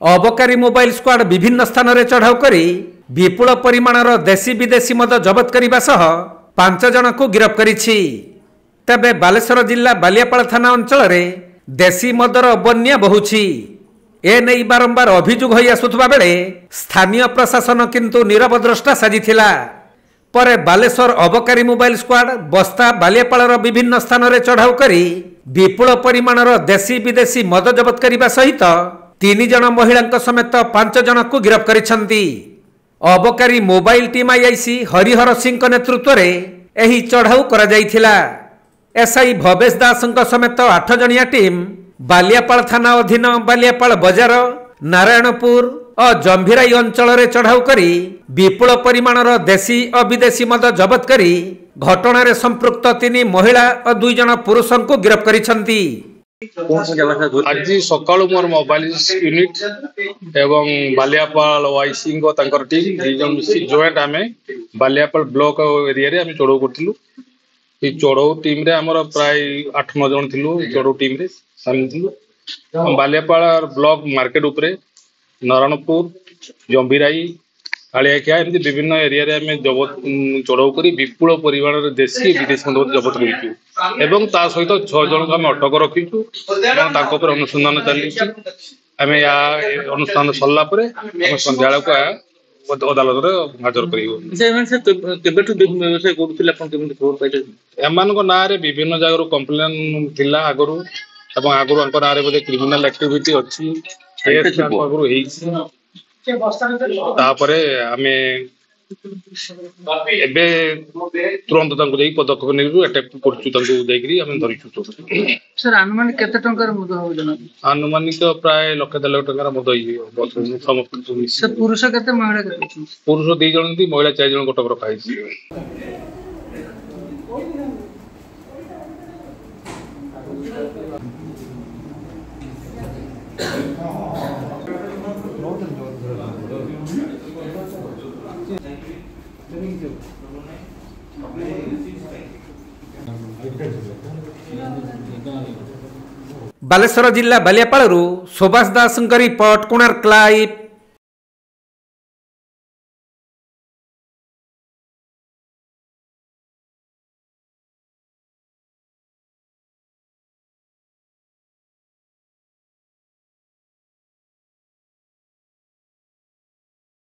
अबकारी mobile squad विभिन्न स्थान में चढ़ाऊ कर विपुल परिमाणर देशी विदेशी मद जबत करने सह 5 जन को गिरफ्त करिछि। तेबे बालेश्वर जिला बालियापाल थाना अंचल में देशी मदर बन्या बहुछि। एने बारंबार अभियोग होई आसुथबा बेले स्थानीय प्रशासन किंतु नीरव द्रष्टा साजिथिला। परे बालेश्वर अबकारी मोबाइल स्क्वाड बस्ता बालियापालर विभिन्न स्थान में चढ़ाऊ कर विपुल परिमाणर देशी विदेशी मद जबत करने सहित 3 जन महिला समेत 5 जन को गिरफ्त करिसेंती। अबकारी mobile team IIC Harihar Singh नेतृत्व में एही चढ़ाऊ करा जायथिला। एसआई भवेश दास समेत 8 जनिया टीम बालियापाल थाना अधीन बालियापाल बजार नारायणपुर और जंभीराई अंचल में चढ़ाऊ करी विपुल परिमाणर देशी और विदेशी मद जबत करी घटना संपृक्त 3 महिला और 2 जन पुरुष को गिरफ्त करिसेंती। आज सकाल मोर मोबाइल यूनिट एवं बालियापाल वाईसी टीम जॉइंट आम बालियापाल ब्लॉक एरिया रे चढ़ऊ करथिलु। चढ़ऊ टीम रे हमर प्राय 8-9 जन थिलु। चढ़ऊ टीम रे सामिल थिलु। बालियापाल ब्लॉक मार्केट उपरे नारायणपुर जंभीराई कालियाखिया एमती विभिन्न एरिया रे आम जबत चढ़ऊ कर विपुल परिमाण देशी विदेशी मद जबत करिछु एवं ता सहित 6 जन को आम अटक रखिछु। अनुसंधान चली आम या अनुष्ठान सरला संध्या को अदालत हाजर एम ना विभिन्न जगह कंप्लेन थिला आगु आगु ना बोधे क्रिमिनाल एक्टिविटी अच्छी तापरे आमे एबे तुरंत तांको देई पदक्षेप नेउ अटैक करछु तांको देकरी आमे धरिछु। सर अनुमानिक केते टंकार मद हो जना? अनुमानिक प्राय 1 लाख 2 लाख टंकार मद होई समस्त सर पुरुष केते महिला केते? पुरुष 2 जन थी महिला 4 जन कटक रखा है। बालेश्वर जिला बालियापाल सुभाष दास रिपोर्ट कोणार्क लाइव।